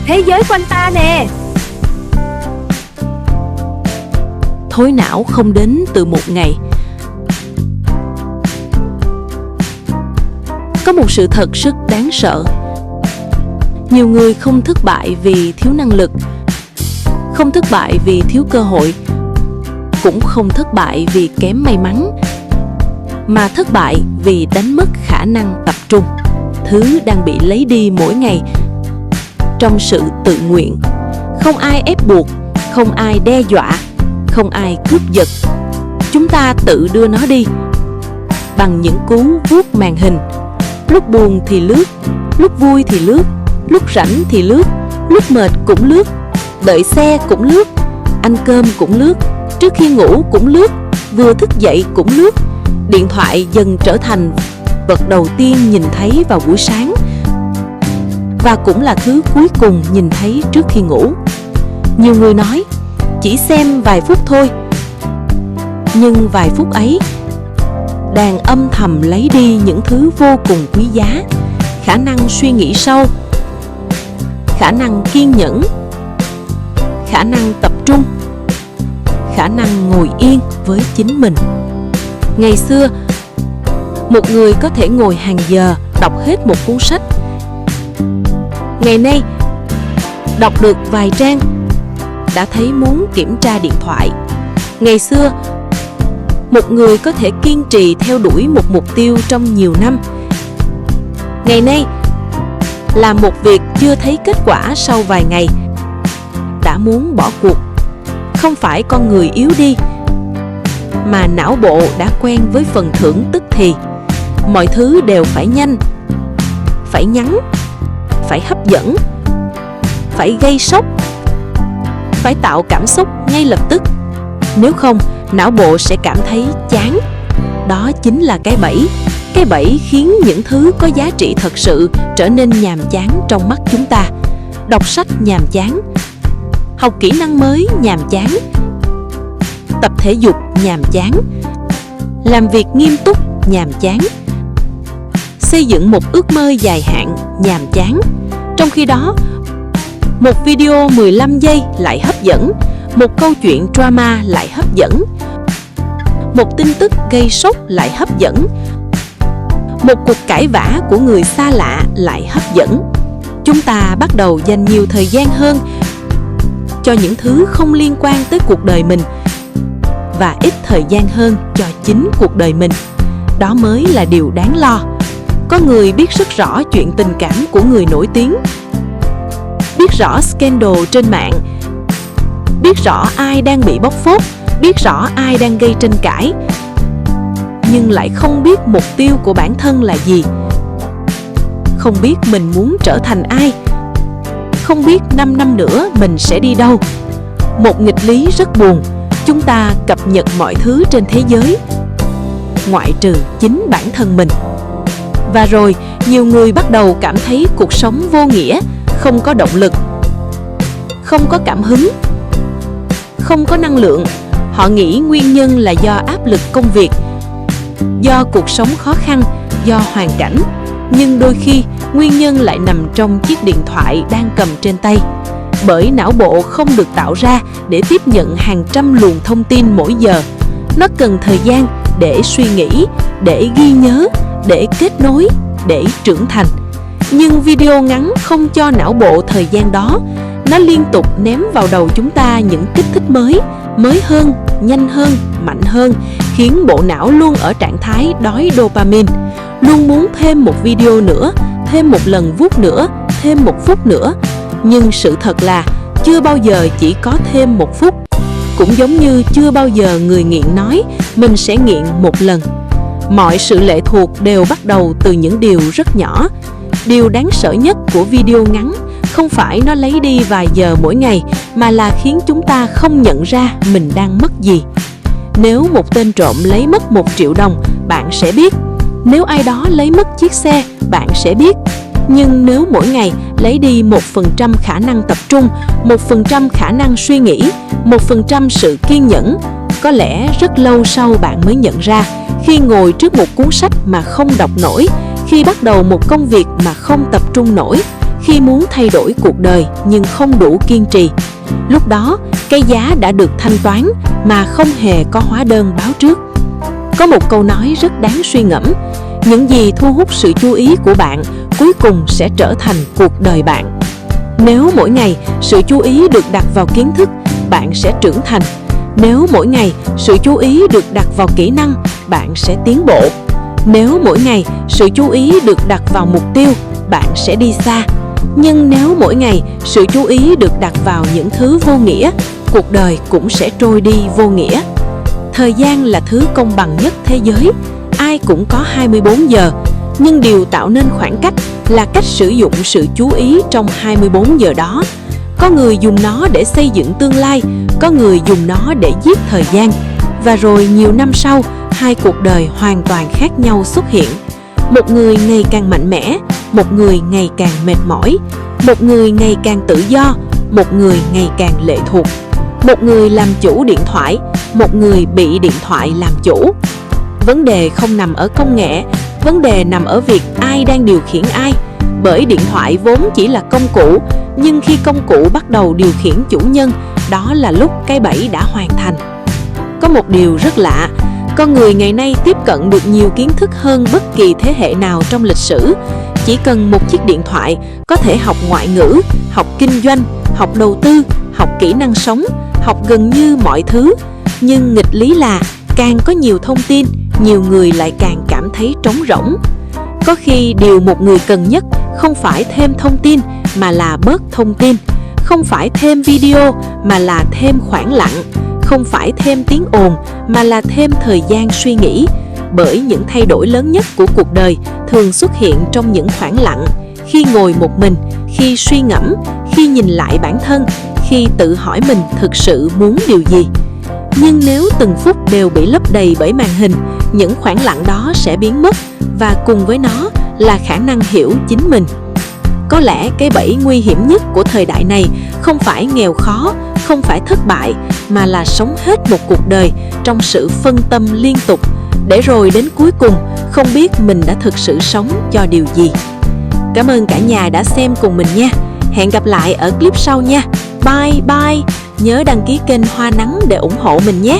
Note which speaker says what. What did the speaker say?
Speaker 1: thế giới quanh ta nè.
Speaker 2: Thối não không đến từ một ngày. Có một sự thật rất đáng sợ. Nhiều người không thất bại vì thiếu năng lực, không thất bại vì thiếu cơ hội, cũng không thất bại vì kém may mắn, mà thất bại vì đánh mất khả năng tập trung, thứ đang bị lấy đi mỗi ngày trong sự tự nguyện. Không ai ép buộc, không ai đe dọa, không ai cướp giật. Chúng ta tự đưa nó đi bằng những cú vuốt màn hình. Lúc buồn thì lướt, lúc vui thì lướt, lúc rảnh thì lướt, lúc mệt cũng lướt, đợi xe cũng lướt, ăn cơm cũng lướt, trước khi ngủ cũng lướt, vừa thức dậy cũng lướt. Điện thoại dần trở thành vật đầu tiên nhìn thấy vào buổi sáng, và cũng là thứ cuối cùng nhìn thấy trước khi ngủ. Nhiều người nói chỉ xem vài phút thôi, nhưng vài phút ấy đang âm thầm lấy đi những thứ vô cùng quý giá: khả năng suy nghĩ sâu, khả năng kiên nhẫn, khả năng tập trung, khả năng ngồi yên với chính mình. Ngày xưa, một người có thể ngồi hàng giờ đọc hết một cuốn sách. Ngày nay, đọc được vài trang đã thấy muốn kiểm tra điện thoại. Ngày xưa, một người có thể kiên trì theo đuổi một mục tiêu trong nhiều năm. Ngày nay, làm một việc chưa thấy kết quả sau vài ngày đã muốn bỏ cuộc. Không phải con người yếu đi, mà não bộ đã quen với phần thưởng tức thì. Mọi thứ đều phải nhanh, phải ngắn, phải hấp dẫn, phải gây sốc, phải tạo cảm xúc ngay lập tức. Nếu không, não bộ sẽ cảm thấy chán. Đó chính là cái bẫy. Cái bẫy khiến những thứ có giá trị thật sự trở nên nhàm chán trong mắt chúng ta. Đọc sách nhàm chán, học kỹ năng mới nhàm chán, tập thể dục nhàm chán, làm việc nghiêm túc nhàm chán, xây dựng một ước mơ dài hạn nhàm chán. Trong khi đó, một video 15 giây lại hấp dẫn, một câu chuyện drama lại hấp dẫn, một tin tức gây sốc lại hấp dẫn, một cuộc cãi vã của người xa lạ lại hấp dẫn. Chúng ta bắt đầu dành nhiều thời gian hơn cho những thứ không liên quan tới cuộc đời mình và ít thời gian hơn cho chính cuộc đời mình. Đó mới là điều đáng lo. Có người biết rất rõ chuyện tình cảm của người nổi tiếng, biết rõ scandal trên mạng, biết rõ ai đang bị bóc phốt, biết rõ ai đang gây tranh cãi, nhưng lại không biết mục tiêu của bản thân là gì, không biết mình muốn trở thành ai, không biết 5 năm nữa mình sẽ đi đâu. Một nghịch lý rất buồn, chúng ta cập nhật mọi thứ trên thế giới, ngoại trừ chính bản thân mình. Và rồi, nhiều người bắt đầu cảm thấy cuộc sống vô nghĩa, không có động lực, không có cảm hứng, không có năng lượng. Họ nghĩ nguyên nhân là do áp lực công việc, do cuộc sống khó khăn, do hoàn cảnh. Nhưng đôi khi, nguyên nhân lại nằm trong chiếc điện thoại đang cầm trên tay. Bởi não bộ không được tạo ra để tiếp nhận hàng trăm luồng thông tin mỗi giờ. Nó cần thời gian để suy nghĩ, để ghi nhớ, để kết nối, để trưởng thành. Nhưng video ngắn không cho não bộ thời gian đó. Nó liên tục ném vào đầu chúng ta những kích thích mới hơn, nhanh hơn, mạnh hơn, khiến bộ não luôn ở trạng thái đói dopamine, luôn muốn thêm một video nữa, thêm một lần vuốt nữa, thêm 1 phút nữa. Nhưng sự thật là chưa bao giờ chỉ có thêm 1 phút. Cũng giống như chưa bao giờ người nghiện nói mình sẽ nghiện 1 lần. Mọi sự lệ thuộc đều bắt đầu từ những điều rất nhỏ. Điều đáng sợ nhất của video ngắn không phải nó lấy đi vài giờ mỗi ngày, mà là khiến chúng ta không nhận ra mình đang mất gì. Nếu một tên trộm lấy mất 1 triệu đồng, bạn sẽ biết. Nếu ai đó lấy mất chiếc xe, bạn sẽ biết. Nhưng nếu mỗi ngày lấy đi 1% khả năng tập trung, 1% khả năng suy nghĩ, 1% sự kiên nhẫn, có lẽ rất lâu sau bạn mới nhận ra. Khi ngồi trước một cuốn sách mà không đọc nổi, khi bắt đầu một công việc mà không tập trung nổi, khi muốn thay đổi cuộc đời nhưng không đủ kiên trì. Lúc đó, cái giá đã được thanh toán mà không hề có hóa đơn báo trước. Có một câu nói rất đáng suy ngẫm: những gì thu hút sự chú ý của bạn cuối cùng sẽ trở thành cuộc đời bạn. Nếu mỗi ngày sự chú ý được đặt vào kiến thức, bạn sẽ trưởng thành. Nếu mỗi ngày sự chú ý được đặt vào kỹ năng, bạn sẽ tiến bộ. Nếu mỗi ngày sự chú ý được đặt vào mục tiêu, bạn sẽ đi xa. Nhưng nếu mỗi ngày sự chú ý được đặt vào những thứ vô nghĩa, cuộc đời cũng sẽ trôi đi vô nghĩa. Thời gian là thứ công bằng nhất thế giới. Ai cũng có 24 giờ, nhưng điều tạo nên khoảng cách là cách sử dụng sự chú ý trong 24 giờ đó. Có người dùng nó để xây dựng tương lai, có người dùng nó để giết thời gian. Và rồi nhiều năm sau, hai cuộc đời hoàn toàn khác nhau xuất hiện. Một người ngày càng mạnh mẽ, một người ngày càng mệt mỏi. Một người ngày càng tự do, một người ngày càng lệ thuộc. Một người làm chủ điện thoại, một người bị điện thoại làm chủ. Vấn đề không nằm ở công nghệ, vấn đề nằm ở việc ai đang điều khiển ai. Bởi điện thoại vốn chỉ là công cụ, nhưng khi công cụ bắt đầu điều khiển chủ nhân, đó là lúc cái bẫy đã hoàn thành. Có một điều rất lạ, con người ngày nay tiếp cận được nhiều kiến thức hơn bất kỳ thế hệ nào trong lịch sử. Chỉ cần một chiếc điện thoại có thể học ngoại ngữ, học kinh doanh, học đầu tư, học kỹ năng sống, học gần như mọi thứ. Nhưng nghịch lý là càng có nhiều thông tin, nhiều người lại càng cảm thấy trống rỗng. Có khi điều một người cần nhất không phải thêm thông tin mà là bớt thông tin, không phải thêm video mà là thêm khoảng lặng, không phải thêm tiếng ồn mà là thêm thời gian suy nghĩ. Bởi những thay đổi lớn nhất của cuộc đời thường xuất hiện trong những khoảng lặng, khi ngồi một mình, khi suy ngẫm, khi nhìn lại bản thân, khi tự hỏi mình thực sự muốn điều gì. Nhưng nếu từng phút đều bị lấp đầy bởi màn hình, những khoảng lặng đó sẽ biến mất, và cùng với nó là khả năng hiểu chính mình. Có lẽ cái bẫy nguy hiểm nhất của thời đại này không phải nghèo khó, không phải thất bại, mà là sống hết một cuộc đời trong sự phân tâm liên tục, để rồi đến cuối cùng không biết mình đã thực sự sống cho điều gì. Cảm ơn cả nhà đã xem cùng mình nha. Hẹn gặp lại ở clip sau nha. Bye bye. Nhớ đăng ký kênh Hoa Nắng để ủng hộ mình nhé.